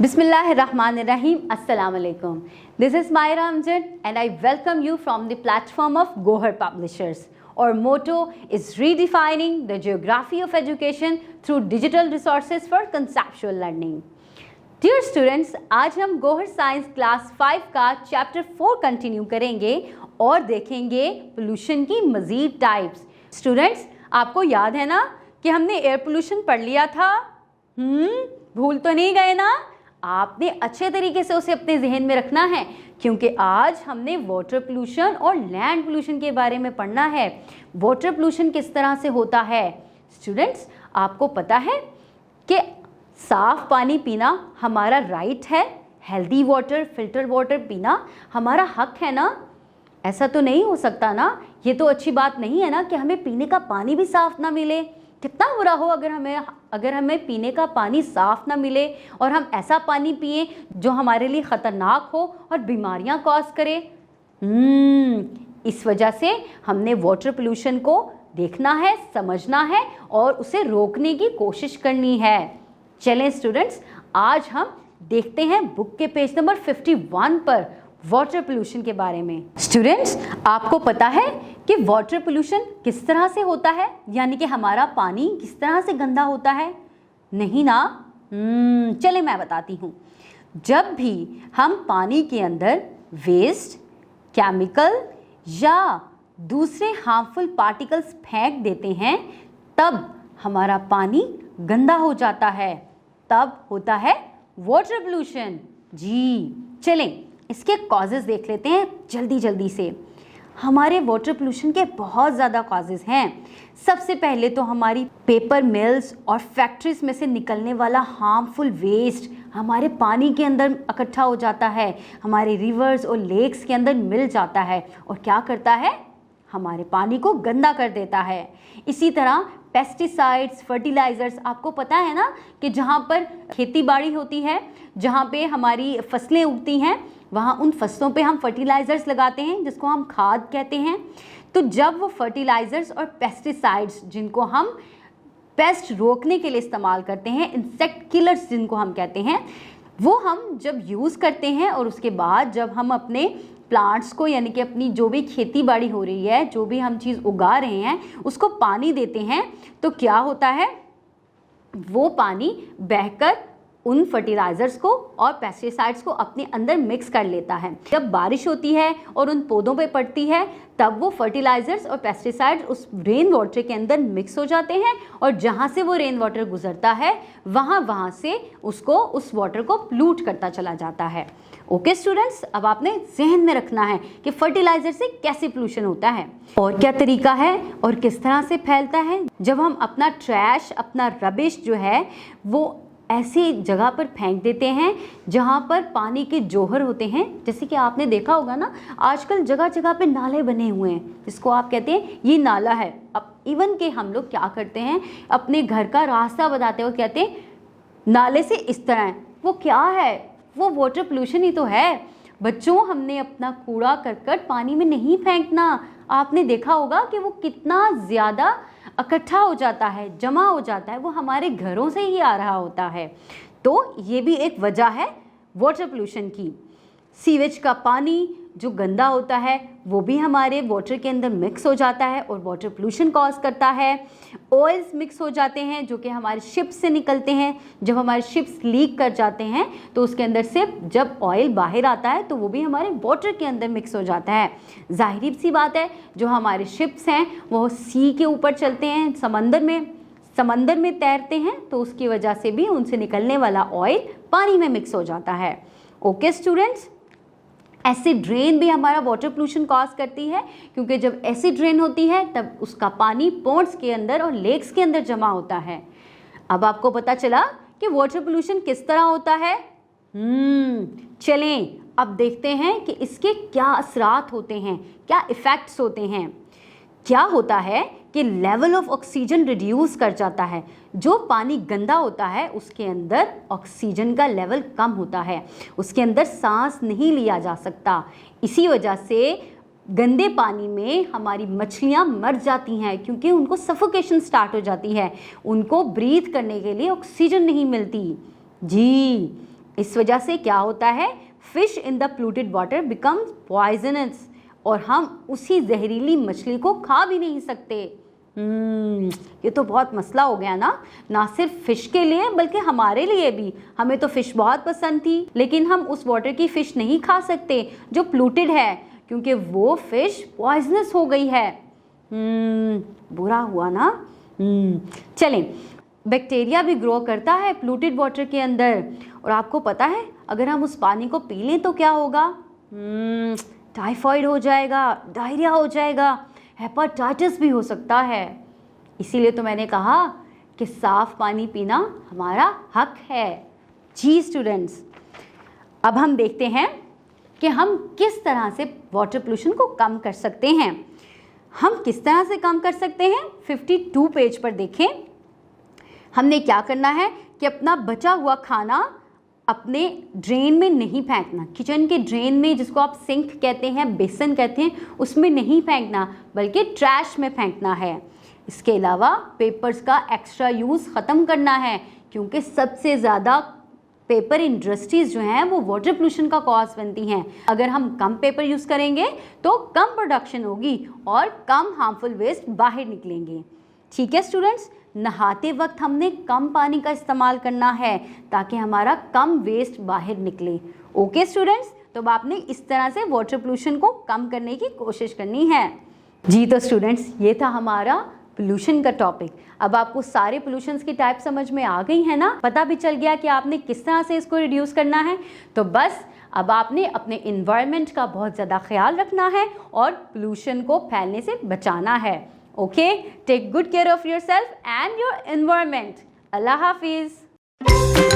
Bismillahirrahmanirrahim. Assalamu alaikum. This is Myra Amjad and I welcome you from the platform of Gohar Publishers. Our motto is redefining the geography of education through digital resources for conceptual learning. Dear students, आज हम Gohar science class 5 का chapter 4 continue करेंगे और देखेंगे pollution की मज़ीद types. Students, आपको याद है ना कि हमने एयर पोल्यूशन पढ़ लिया था? भूल तो नहीं गए ना? आपने अच्छे तरीके से उसे अपने जहन में रखना है, क्योंकि आज हमने वाटर पोल्यूशन और लैंड पोल्यूशन के बारे में पढ़ना है। वाटर पोल्यूशन किस तरह से होता है? स्टूडेंट्स, आपको पता है कि साफ़ पानी पीना हमारा राइट है, हेल्दी वाटर, फिल्टर वाटर पीना हमारा हक है ना? ऐसा तो नहीं हो सकता ना? ये तो अच्छी बात नहीं है ना कि हमें पीने का पानी भी साफ़ ना मिले। कितना बुरा हो अगर हमें पीने का पानी साफ़ ना मिले और हम ऐसा पानी पिए जो हमारे लिए ख़तरनाक हो और बीमारियां कॉज करे। इस वजह से हमने वाटर पोल्यूशन को देखना है, समझना है और उसे रोकने की कोशिश करनी है। चलें स्टूडेंट्स, आज हम देखते हैं बुक के पेज नंबर 51 पर वाटर पोल्यूशन के बारे में। स्टूडेंट्स, आपको पता है कि वाटर पोल्यूशन किस तरह से होता है, यानी कि हमारा पानी किस तरह से गंदा होता है? नहीं ना? चले मैं बताती हूँ। जब भी हम पानी के अंदर वेस्ट, केमिकल या दूसरे हार्मफुल पार्टिकल्स फेंक देते हैं, तब हमारा पानी गंदा हो जाता है, तब होता है वाटर पोल्यूशन। जी चलें, इसके कॉजेज़ देख लेते हैं जल्दी से। हमारे वाटर पोल्यूशन के बहुत ज़्यादा कॉजेज़ हैं। सबसे पहले तो हमारी पेपर मिल्स और फैक्ट्रीज में से निकलने वाला हार्मफुल वेस्ट हमारे पानी के अंदर इकट्ठा हो जाता है, हमारे रिवर्स और लेक्स के अंदर मिल जाता है और क्या करता है? हमारे पानी को गंदा कर देता है। इसी तरह पेस्टिसाइड्स, फर्टिलाइज़र्स, आपको पता है ना कि जहाँ पर खेती बाड़ी होती है, जहाँ पे हमारी फसलें उगती हैं, वहाँ उन फसलों पे हम फर्टिलाइज़र्स लगाते हैं जिसको हम खाद कहते हैं। तो जब वो फर्टिलाइज़र्स और पेस्टिसाइड्स, जिनको हम पेस्ट रोकने के लिए इस्तेमाल करते हैं, इंसेक्ट किलर्स जिनको हम कहते हैं, वो हम जब यूज़ करते हैं और उसके बाद जब हम अपने प्लांट्स को, यानी कि अपनी जो भी खेती बाड़ी हो रही है, जो भी हम चीज़ उगा रहे हैं, उसको पानी देते हैं, तो क्या होता है? वो पानी बहकर उन फर्टिलाइज़र्स को और पेस्टिसाइड्स को अपने अंदर मिक्स कर लेता है। जब बारिश होती है और उन पौधों पे पड़ती है, तब वो फर्टिलाइज़र्स और पेस्टिसाइड्स उस रेन वाटर के अंदर मिक्स हो जाते हैं और जहाँ से वो रेन वाटर गुजरता है वहाँ से उस वाटर को पोल्यूट करता चला जाता है। ओके स्टूडेंट्स, अब आपने जहन में रखना है कि फर्टिलाइज़र से कैसे पोल्यूशन होता है और क्या तरीका है और किस तरह से फैलता है। जब हम अपना ट्रैश, अपना रबिश जो है वो ऐसी जगह पर फेंक देते हैं जहाँ पर पानी के जोहर होते हैं, जैसे कि आपने देखा होगा ना, आजकल जगह जगह पे नाले बने हुए हैं, जिसको आप कहते हैं ये नाला है। अब इवन के हम लोग क्या करते हैं, अपने घर का रास्ता बताते हुए कहते हैं नाले से इस तरह है। वो क्या है? वो वाटर पोल्यूशन ही तो है। बच्चों, हमने अपना कूड़ा करकट पानी में नहीं फेंकना। आपने देखा होगा कि वो कितना ज़्यादा इकट्ठा हो जाता है, जमा हो जाता है, वो हमारे घरों से ही आ रहा होता है। तो ये भी एक वजह है वाटर पोल्यूशन की। सीवेज का पानी जो गंदा होता है वो भी हमारे वाटर के अंदर मिक्स हो जाता है और वाटर पोल्यूशन कॉज करता है। ऑयल्स मिक्स हो जाते हैं जो कि हमारे शिप्स से निकलते हैं। जब हमारे शिप्स लीक कर जाते हैं तो उसके अंदर से जब ऑयल बाहर आता है तो वो भी हमारे वाटर के अंदर मिक्स हो जाता है। जाहिर सी बात है, जो हमारे शिप्स हैं वो सी के ऊपर चलते हैं, समंदर में तैरते हैं, तो उसकी वजह से भी उनसे निकलने वाला ऑयल पानी में मिक्स हो जाता है। ओके स्टूडेंट्स, एसिड रेन भी हमारा वाटर पोल्यूशन कॉज करती है, क्योंकि जब एसिड रेन होती है तब उसका पानी पोंड्स के अंदर और लेक्स के अंदर जमा होता है। अब आपको पता चला कि वाटर पोल्यूशन किस तरह होता है। चलें अब देखते हैं कि इसके क्या असरात होते हैं, क्या इफ़ेक्ट्स होते हैं। क्या होता है कि लेवल ऑफ ऑक्सीजन रिड्यूस कर जाता है। जो पानी गंदा होता है उसके अंदर ऑक्सीजन का लेवल कम होता है, उसके अंदर सांस नहीं लिया जा सकता। इसी वजह से गंदे पानी में हमारी मछलियाँ मर जाती हैं, क्योंकि उनको सफोकेशन स्टार्ट हो जाती है, उनको ब्रीथ करने के लिए ऑक्सीजन नहीं मिलती। जी इस वजह से क्या होता है, fish in the polluted water becomes poisonous और हम उसी जहरीली मछली को खा भी नहीं सकते। ये तो बहुत मसला हो गया ना सिर्फ फिश के लिए बल्कि हमारे लिए भी। हमें तो फिश बहुत पसंद थी, लेकिन हम उस वाटर की फिश नहीं खा सकते जो पोल्यूटेड है, क्योंकि वो फिश पॉइजनस हो गई है। बुरा हुआ ना। चलें, बैक्टीरिया भी ग्रो करता है पोल्यूटेड वाटर के अंदर, और आपको पता है अगर हम उस पानी को पी लें तो क्या होगा? टाइफाइड हो जाएगा, डायरिया हो जाएगा, हेपेटाइटिस भी हो सकता है। इसीलिए तो मैंने कहा कि साफ पानी पीना हमारा हक है। जी स्टूडेंट्स, अब हम देखते हैं कि हम किस तरह से वाटर पोल्यूशन को कम कर सकते हैं। हम किस तरह से कम कर सकते हैं? 52 पेज पर देखें। हमने क्या करना है कि अपना बचा हुआ खाना अपने ड्रेन में नहीं फेंकना, किचन के ड्रेन में, जिसको आप सिंक कहते हैं, बेसन कहते हैं, उसमें नहीं फेंकना बल्कि ट्रैश में फेंकना है। इसके अलावा पेपर्स का एक्स्ट्रा यूज़ ख़त्म करना है, क्योंकि सबसे ज़्यादा पेपर इंडस्ट्रीज़ जो हैं वो वाटर पोल्यूशन का कॉज बनती हैं। अगर हम कम पेपर यूज़ करेंगे तो कम प्रोडक्शन होगी और कम हार्मफुल वेस्ट बाहर निकलेंगे। ठीक है स्टूडेंट्स, नहाते वक्त हमने कम पानी का इस्तेमाल करना है ताकि हमारा कम वेस्ट बाहर निकले। ओके स्टूडेंट्स, तो अब आपने इस तरह से वाटर पोल्यूशन को कम करने की कोशिश करनी है। जी तो स्टूडेंट्स, ये था हमारा पोल्यूशन का टॉपिक। अब आपको सारे पोल्यूशंस की टाइप समझ में आ गई है ना, पता भी चल गया कि आपने किस तरह से इसको रिड्यूस करना है। तो बस अब आपने अपने इन्वायरमेंट का बहुत ज़्यादा ख्याल रखना है और पोल्यूशन को फैलने से बचाना है। Okay, take good care of yourself and your environment. Allah Hafiz.